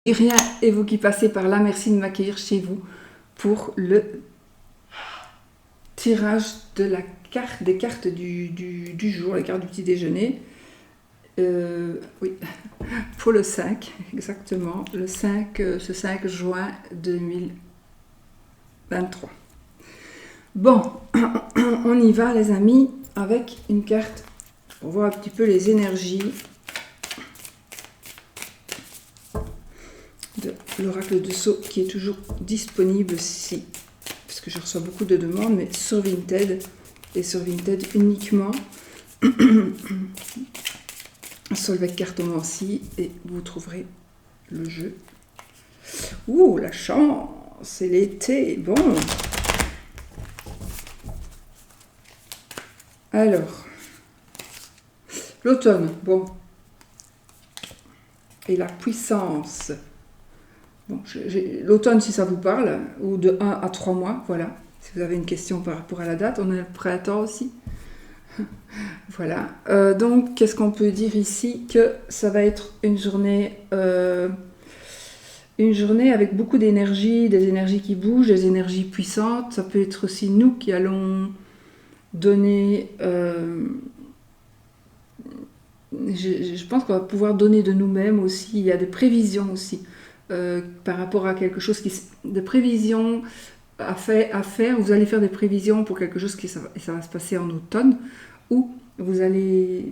Rien et vous qui passez par là, merci de m'accueillir chez vous pour le tirage de la carte, des cartes du jour, les cartes du petit déjeuner. Oui, pour le 5, exactement, le 5, ce 5 juin 2023. Bon, on y va les amis, avec une carte pour voir un petit peu les énergies de l'oracle de Sceaux qui est toujours disponible si, parce que je reçois beaucoup de demandes, mais sur Vinted et sur Vinted uniquement. Solveig Cartomancie et vous trouverez le jeu. Ouh, la chance, c'est l'été, bon. Alors, l'automne, bon. Et la puissance. Bon, l'automne, si ça vous parle, ou de 1 à 3 mois, voilà. Si vous avez une question par rapport à la date, on a le printemps aussi. Voilà. Donc, qu'est-ce qu'on peut dire ici? Que ça va être une journée avec beaucoup d'énergie, des énergies qui bougent, des énergies puissantes. Ça peut être aussi nous qui allons donner... je pense qu'on va pouvoir donner de nous-mêmes aussi. Il y a des prévisions aussi. Par rapport à quelque chose des prévisions à faire, vous allez faire des prévisions pour quelque chose ça va se passer en automne, ou vous avez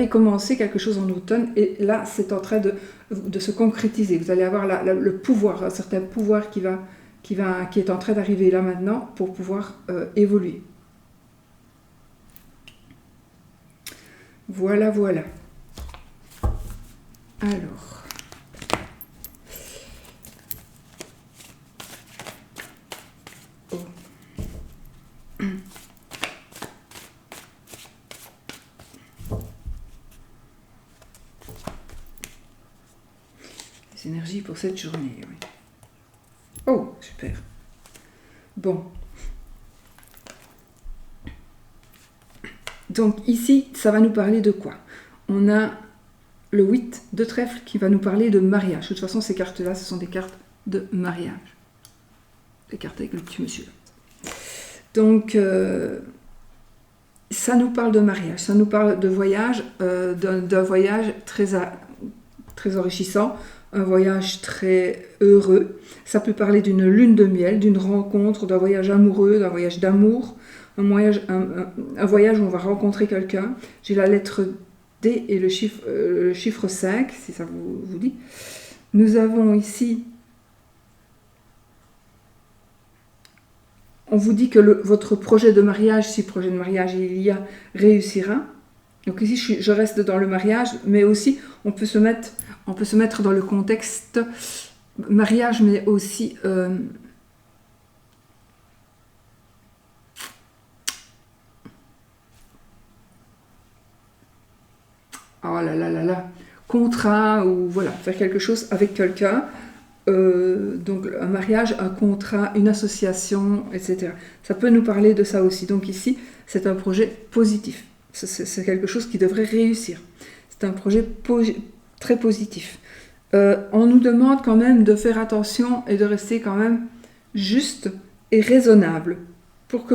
commencé quelque chose en automne et là c'est en train de se concrétiser. Vous allez avoir le pouvoir, un certain pouvoir qui est en train d'arriver là maintenant pour pouvoir évoluer. Voilà. Alors, les énergies pour cette journée, oui. Oh, super. Bon. Donc ici, ça va nous parler de quoi? On a le 8 de trèfle qui va nous parler de mariage. De toute façon, ces cartes-là, ce sont des cartes de mariage. Les cartes avec le petit monsieur. Donc, ça nous parle de mariage, ça nous parle de voyage, d'un voyage très enrichissant, un voyage très heureux. Ça peut parler d'une lune de miel, d'une rencontre, d'un voyage amoureux, d'un voyage d'amour, un voyage où on va rencontrer quelqu'un. J'ai la lettre D et le chiffre 5, si ça vous dit. Nous avons ici... On vous dit que votre projet de mariage, si projet de mariage il y a, réussira. Donc ici, je reste dans le mariage, mais aussi on peut se mettre dans le contexte mariage, mais aussi... oh là là là là, contrat, ou voilà, faire quelque chose avec quelqu'un. Donc un mariage, un contrat, une association, etc. Ça peut nous parler de ça aussi. Donc ici, c'est un projet positif. C'est quelque chose qui devrait réussir. C'est un projet très positif. On nous demande quand même de faire attention et de rester quand même juste et raisonnable pour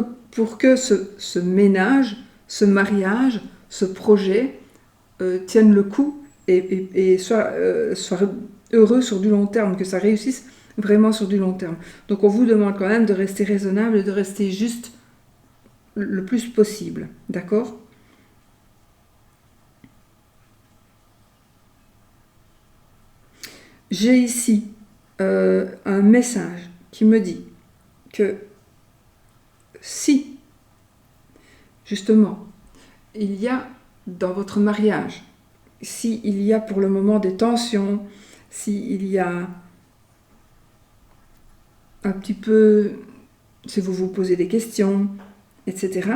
que ce ménage, ce mariage, ce projet tienne le coup et soit heureux sur du long terme, que ça réussisse vraiment sur du long terme. Donc on vous demande quand même de rester raisonnable et de rester juste le plus possible, d'accord? J'ai ici un message qui me dit que si, justement, il y a dans votre mariage, s'il y a pour le moment des tensions, s'il y a un petit peu, si vous vous posez des questions, etc.,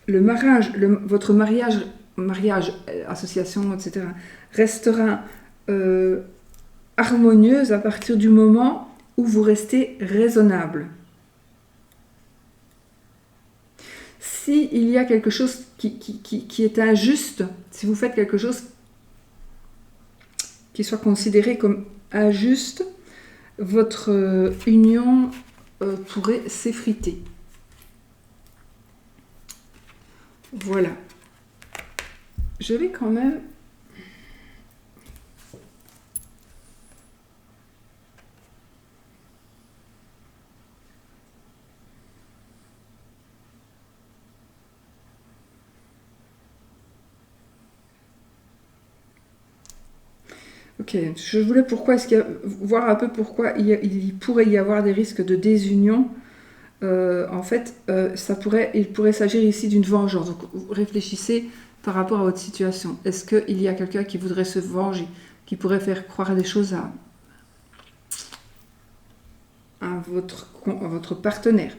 votre mariage, association, etc., restera harmonieuse à partir du moment où vous restez raisonnable. S'il y a quelque chose qui est injuste, si vous faites quelque chose qui soit considéré comme injuste, votre union pourrait s'effriter. Voilà. Je vais quand même... Ok, je voulais voir un peu pourquoi il pourrait y avoir des risques de désunion. En fait, il pourrait s'agir ici d'une vengeance. Donc, réfléchissez par rapport à votre situation. Est-ce qu'il y a quelqu'un qui voudrait se venger, qui pourrait faire croire des choses à votre partenaire?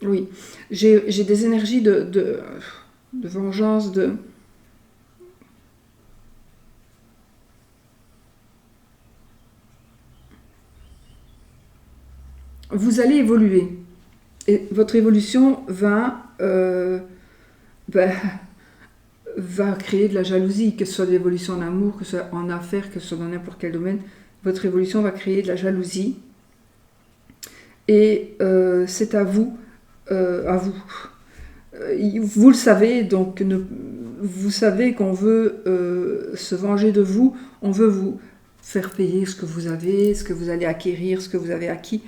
Oui, j'ai des énergies de vengeance, Vous allez évoluer. Et votre évolution va créer de la jalousie, que ce soit de l'évolution en amour, que ce soit en affaires, que ce soit dans n'importe quel domaine. Votre évolution va créer de la jalousie. Et c'est à vous. Vous le savez, donc vous savez qu'on veut se venger de vous, on veut vous faire payer ce que vous avez, ce que vous allez acquérir, ce que vous avez acquis.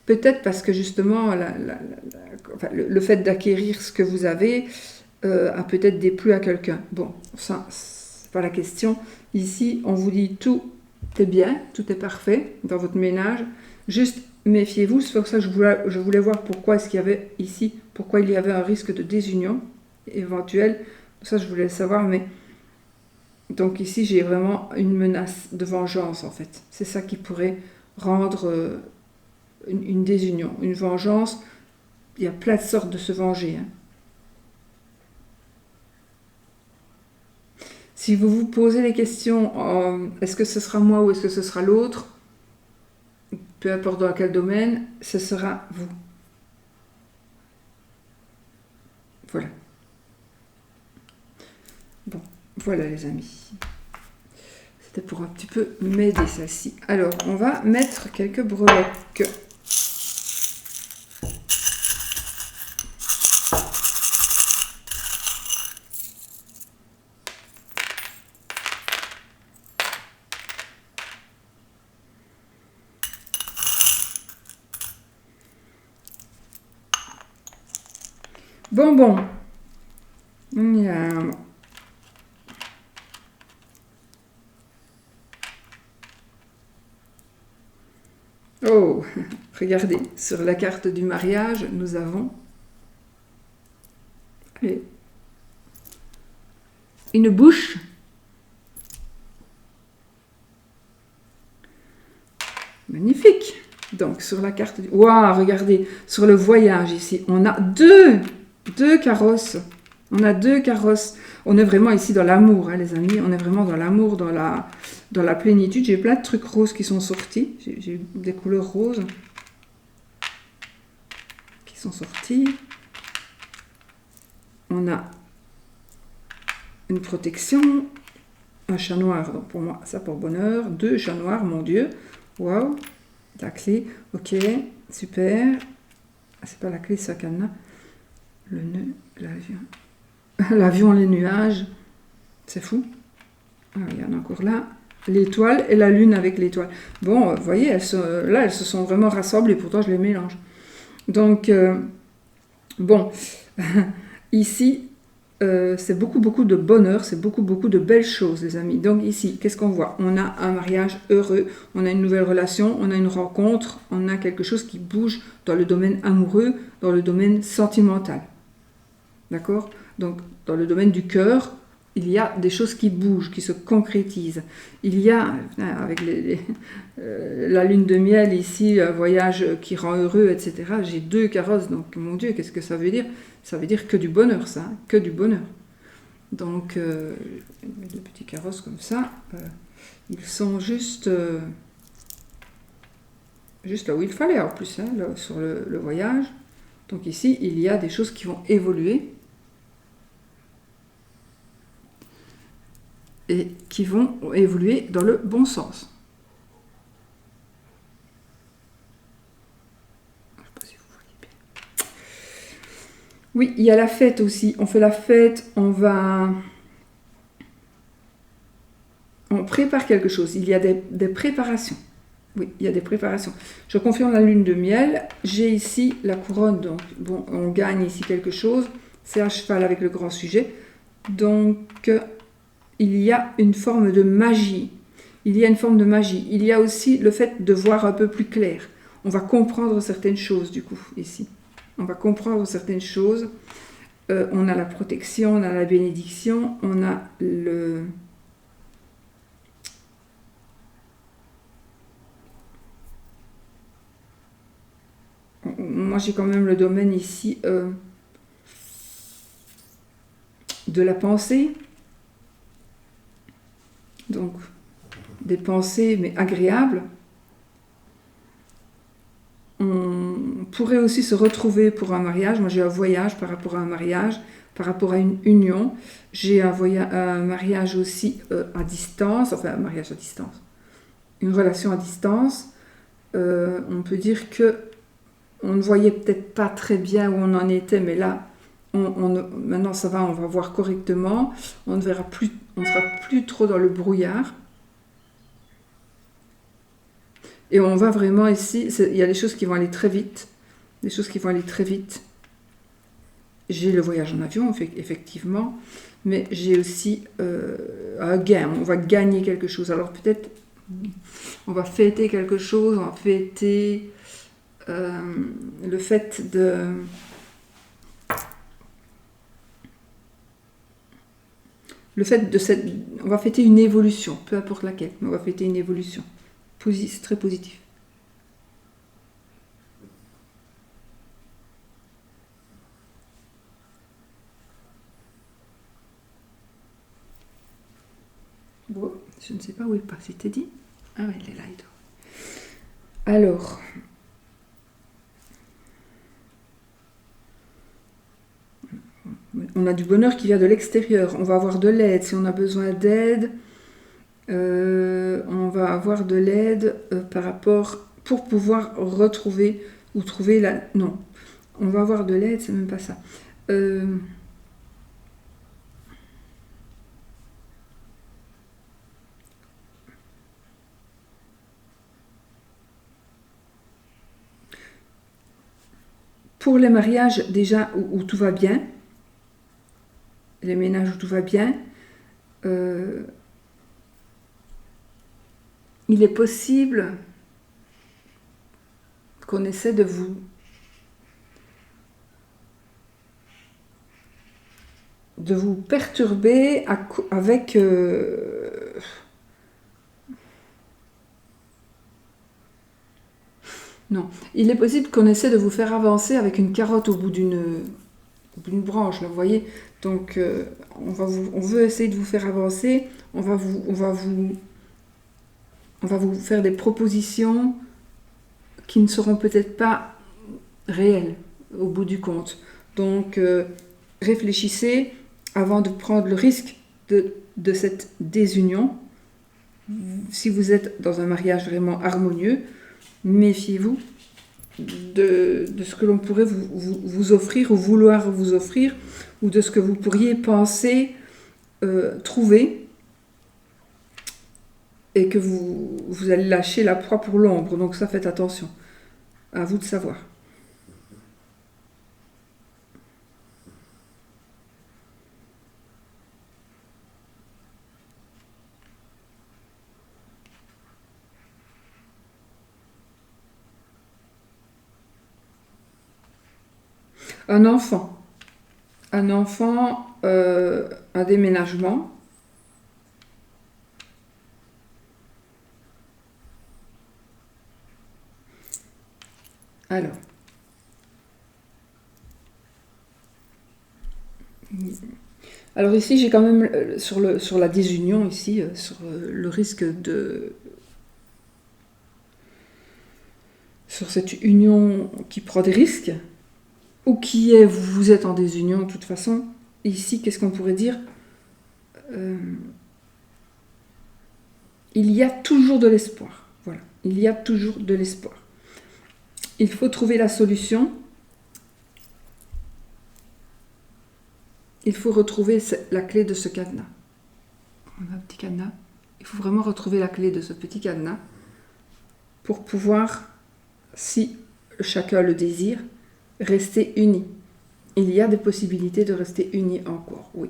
Peut-être parce que justement, le fait d'acquérir ce que vous avez a peut-être déplu à quelqu'un. Bon, ça, c'est pas la question. Ici, on vous dit tout est bien, tout est parfait dans votre ménage. Juste méfiez-vous. C'est pour ça que je voulais voir pourquoi est-ce qu'il y avait ici, pourquoi il y avait un risque de désunion éventuel. Ça, je voulais le savoir, mais donc ici, j'ai vraiment une menace de vengeance en fait. C'est ça qui pourrait rendre une désunion, une vengeance. Il y a plein de sortes de se venger. Hein. Si vous vous posez les questions, est-ce que ce sera moi ou est-ce que ce sera l'autre, peu importe dans quel domaine, ce sera vous. Voilà. Bon, voilà les amis. C'était pour un petit peu m'aider celle-ci. Alors, on va mettre quelques breloques. Bonbon. Miam. Oh, regardez, sur la carte du mariage, nous avons une bouche. Magnifique. Donc, sur la carte du... Waouh, regardez, sur le voyage ici, on a deux carrosses. On a deux carrosses. On est vraiment ici dans l'amour, hein, les amis. On est vraiment dans l'amour, dans la plénitude. J'ai plein de trucs roses qui sont sortis. J'ai des couleurs roses qui sont sorties. On a une protection, un chat noir. Donc pour moi, ça pour bonheur. Deux chats noirs, mon Dieu. Waouh. La clé. Ok, super. Ah, c'est pas la clé, c'est un cadenas. Le nœud, l'avion. L'avion, les nuages. C'est fou. Ah, il y en a encore là. L'étoile et la lune avec l'étoile. Bon, vous voyez, elles se sont vraiment rassemblées. Pourtant, je les mélange. Donc, bon. Ici, c'est beaucoup de bonheur. C'est beaucoup de belles choses, les amis. Donc, ici, qu'est-ce qu'on voit? On a un mariage heureux. On a une nouvelle relation. On a une rencontre. On a quelque chose qui bouge dans le domaine amoureux, dans le domaine sentimental. D'accord? Donc, dans le domaine du cœur, il y a des choses qui bougent, qui se concrétisent. Il y a, avec la lune de miel ici, un voyage qui rend heureux, etc. J'ai deux carrosses, donc mon Dieu, qu'est-ce que ça veut dire? Ça veut dire que du bonheur, ça, que du bonheur. Donc, je mets le petit carrosse comme ça. Ils sont juste, juste là où il fallait en plus, hein, là, sur le voyage. Donc ici, il y a des choses qui vont évoluer et qui vont évoluer dans le bon sens. Je sais pas si vous voyez bien. Oui, il y a la fête aussi. On fait la fête, on prépare quelque chose. Il y a des préparations. Oui, il y a des préparations. Je confirme la lune de miel. J'ai ici la couronne, donc bon, on gagne ici quelque chose. C'est à cheval avec le grand sujet. Donc, il y a une forme de magie. Il y a une forme de magie. Il y a aussi le fait de voir un peu plus clair. On va comprendre certaines choses, du coup, ici. On va comprendre certaines choses. On a la protection, on a la bénédiction, on a le... Moi, j'ai quand même le domaine ici de la pensée. Donc, des pensées, mais agréables. On pourrait aussi se retrouver pour un mariage. Moi, j'ai un voyage par rapport à un mariage, par rapport à une union. J'ai un mariage aussi à distance, enfin un mariage à distance, une relation à distance. On peut dire que on ne voyait peut-être pas très bien où on en était, mais là, maintenant ça va, on va voir correctement. On ne verra plus, on ne sera plus trop dans le brouillard. Et on va vraiment ici, il y a des choses qui vont aller très vite. Des choses qui vont aller très vite. J'ai le voyage en avion, effectivement, mais j'ai aussi un gain. On va gagner quelque chose. Alors peut-être, on va fêter quelque chose, on va fêter le fait de... Le fait de cette... On va fêter une évolution, peu importe laquelle, mais on va fêter une évolution. C'est très positif. Bon, je ne sais pas où il passe, c'était dit. Ah oui, il est là, il doit. Alors, on a du bonheur qui vient de l'extérieur. On va avoir de l'aide. Si on a besoin d'aide, on va avoir de l'aide par rapport... Pour pouvoir retrouver ou trouver la... Non, on va avoir de l'aide, c'est même pas ça. Pour les mariages déjà où tout va bien, les ménages où tout va bien, il est possible qu'on essaie de vous perturber avec... Non, il est possible qu'on essaie de vous faire avancer avec une carotte au bout d'une branche, là, vous voyez. Donc, on veut essayer de vous faire avancer. On va vous faire des propositions qui ne seront peut-être pas réelles au bout du compte. Donc, réfléchissez avant de prendre le risque de cette désunion. Si vous êtes dans un mariage vraiment harmonieux, méfiez-vous de ce que l'on pourrait vous offrir ou vouloir vous offrir, ou de ce que vous pourriez penser trouver, et que vous allez lâcher la proie pour l'ombre. Donc ça, faites attention. À vous de savoir. Un enfant. Un enfant, un déménagement. Alors. Alors ici, j'ai quand même sur la désunion, ici, sur le risque sur cette union qui prend des risques, ou qui est, vous êtes en désunion de toute façon. Ici, qu'est-ce qu'on pourrait dire? Il y a toujours de l'espoir. Voilà, il y a toujours de l'espoir. Il faut trouver la solution. Il faut retrouver la clé de ce cadenas. On a un petit cadenas. Il faut vraiment retrouver la clé de ce petit cadenas pour pouvoir, si chacun le désire, rester unis. Il y a des possibilités de rester unis encore, oui.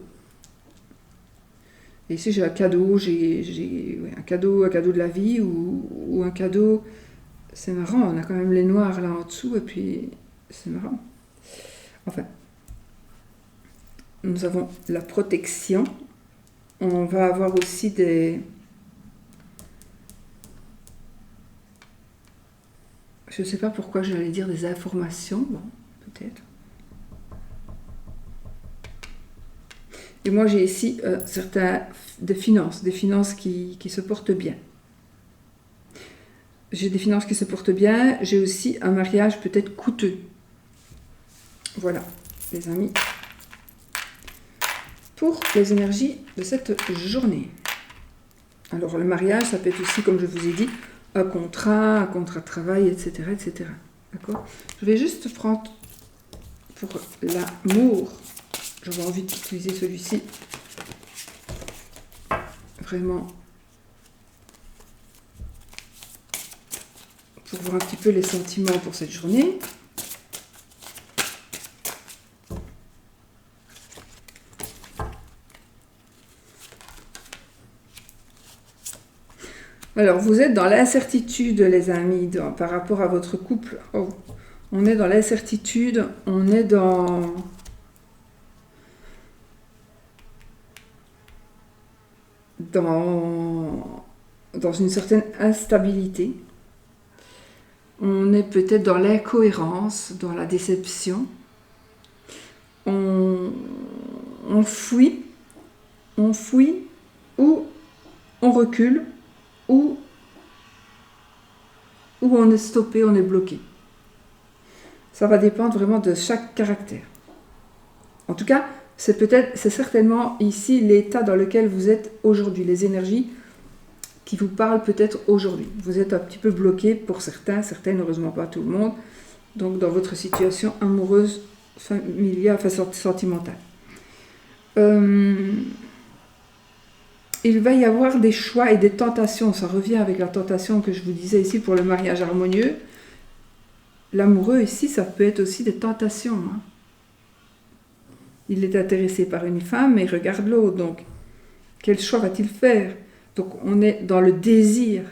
Et ici, j'ai un cadeau, j'ai un cadeau de la vie ou un cadeau... C'est marrant, on a quand même les noirs là en dessous, et puis c'est marrant. Enfin, nous avons la protection. On va avoir aussi des... Je ne sais pas pourquoi j'allais dire des informations, bon, peut-être. Et moi, j'ai ici des finances qui se portent bien. J'ai des finances qui se portent bien. J'ai aussi un mariage peut-être coûteux. Voilà, les amis, pour les énergies de cette journée. Alors, le mariage, ça peut être aussi, comme je vous ai dit, un contrat de travail, etc., etc. D'accord? Je vais juste prendre pour l'amour. J'aurais envie d'utiliser celui-ci. Vraiment. Pour voir un petit peu les sentiments pour cette journée. Alors, vous êtes dans l'incertitude, les amis, par rapport à votre couple. Oh, on est dans l'incertitude, on est dans une certaine instabilité. On est peut-être dans l'incohérence, dans la déception. On fuit, ou on recule, ou on est stoppé, on est bloqué. Ça va dépendre vraiment de chaque caractère. En tout cas, c'est certainement ici l'état dans lequel vous êtes aujourd'hui, les énergies qui vous parlent peut-être aujourd'hui. Vous êtes un petit peu bloqué pour certaines, heureusement pas tout le monde, donc dans votre situation amoureuse, familiale, enfin sentimentale. Il va y avoir des choix et des tentations. Ça revient avec la tentation que je vous disais ici pour le mariage harmonieux. L'amoureux ici, ça peut être aussi des tentations. Hein. Il est intéressé par une femme et regarde l'autre. Donc, quel choix va-t-il faire? Donc, on est dans le désir.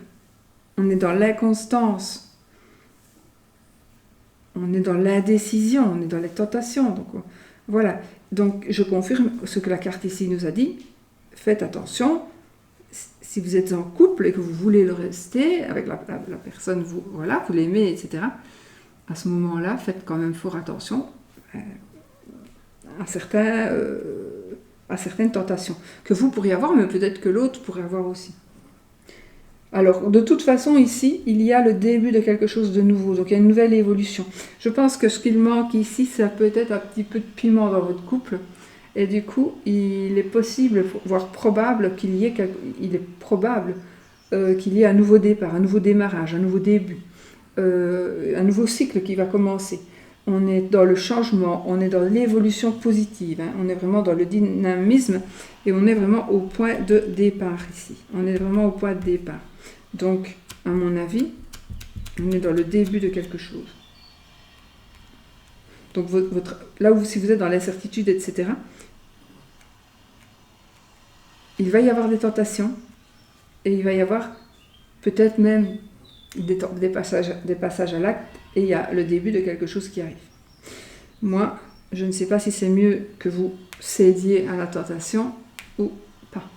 On est dans l'inconstance. On est dans l'indécision. On est dans les tentations. Donc, voilà. Donc, je confirme ce que la carte ici nous a dit. Faites attention, si vous êtes en couple et que vous voulez le rester avec la personne, vous l'aimez, etc. À ce moment-là, faites quand même fort attention à certaines tentations que vous pourriez avoir, mais peut-être que l'autre pourrait avoir aussi. Alors, de toute façon, ici, il y a le début de quelque chose de nouveau, donc il y a une nouvelle évolution. Je pense que ce qu'il manque ici, ça peut être un petit peu de piment dans votre couple. Et du coup, il est possible, voire probable qu'il y ait un nouveau départ, un nouveau démarrage, un nouveau début, un nouveau cycle qui va commencer. On est dans le changement, on est dans l'évolution positive, hein, on est vraiment dans le dynamisme et on est vraiment au point de départ ici. On est vraiment au point de départ. Donc, à mon avis, on est dans le début de quelque chose. Donc, là où si vous êtes dans l'incertitude, etc., il va y avoir des tentations et il va y avoir peut-être même des passages à l'acte et il y a le début de quelque chose qui arrive. Moi, je ne sais pas si c'est mieux que vous cédiez à la tentation ou pas.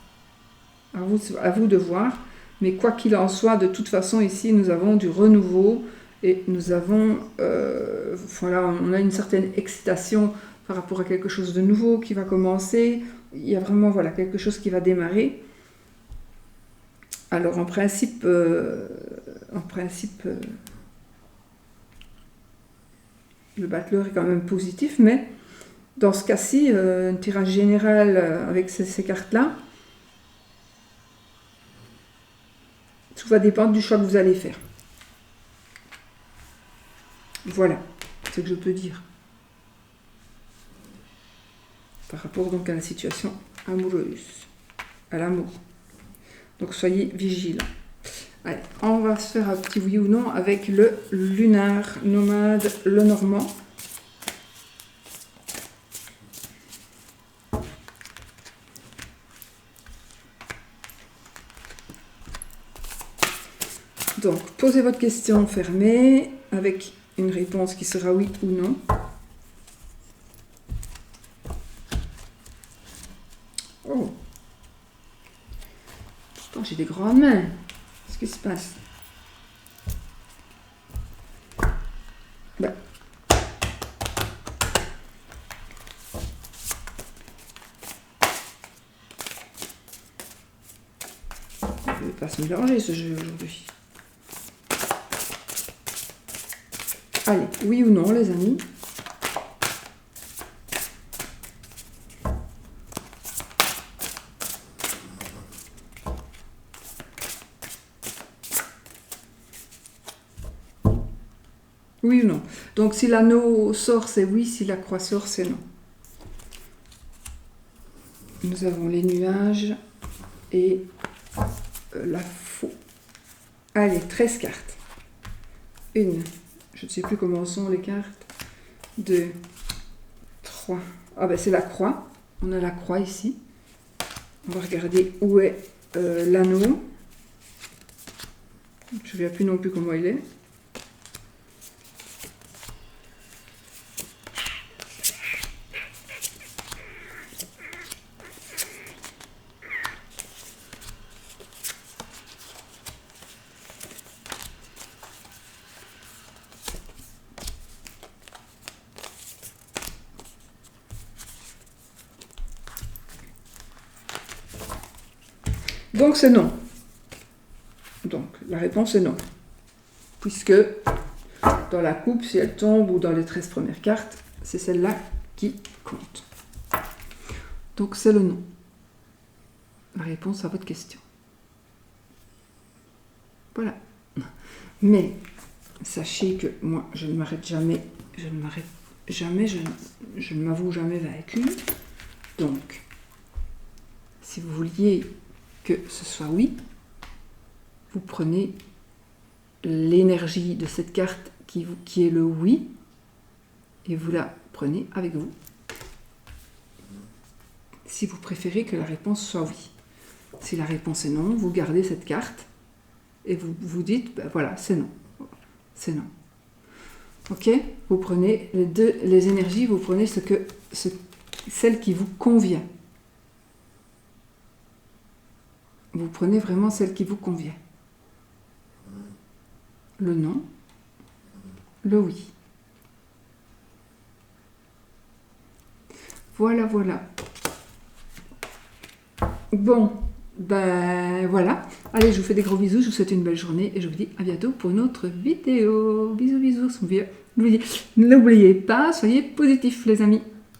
À vous de voir, mais quoi qu'il en soit, de toute façon, ici, nous avons du renouveau et nous avons, on a une certaine excitation par rapport à quelque chose de nouveau qui va commencer. il y a vraiment voilà, quelque chose qui va démarrer. Alors en principe, le battleur est quand même positif, mais dans ce cas-ci, un tirage général avec ces cartes-là, tout va dépendre du choix que vous allez faire. Voilà, c'est ce que je peux dire. Par rapport donc à la situation amoureuse, à l'amour. Donc soyez vigilants. Allez, on va se faire un petit oui ou non avec le lunaire, nomade, le normand. Donc, posez votre question fermée avec une réponse qui sera oui ou non. Oh, pourtant j'ai des grandes mains. Qu'est-ce qui se passe? Ben. Il ne va pas se mélanger ce jeu aujourd'hui. Allez, oui ou non les amis? Oui ou non? Donc si l'anneau sort, c'est oui, si la croix sort, c'est non. Nous avons les nuages et la faux. Allez, 13 cartes. Une, je ne sais plus comment sont les cartes. 2, 3. Ah ben c'est la croix. On a la croix ici. On va regarder où est l'anneau. Je ne me souviens plus non plus comment il est. Donc c'est non. Donc la réponse est non. Puisque dans la coupe, si elle tombe ou dans les 13 premières cartes, c'est celle-là qui compte. Donc c'est le non. La réponse à votre question. Voilà. Mais sachez que moi, je ne m'arrête jamais, je ne m'avoue jamais vaincue. Donc, si vous vouliez que ce soit oui, vous prenez l'énergie de cette carte qui est le oui et vous la prenez avec vous. Si vous préférez que la réponse soit oui. Si la réponse est non, vous gardez cette carte et vous vous dites, ben voilà, c'est non. C'est non. Ok? Vous prenez les énergies, vous prenez celle qui vous convient. Vous prenez vraiment celle qui vous convient. Le non, le oui. Voilà, voilà. Bon, ben voilà. Allez, je vous fais des gros bisous, je vous souhaite une belle journée et je vous dis à bientôt pour une autre vidéo. Bisous, bisous, son vieux. N'oubliez pas, soyez positifs les amis.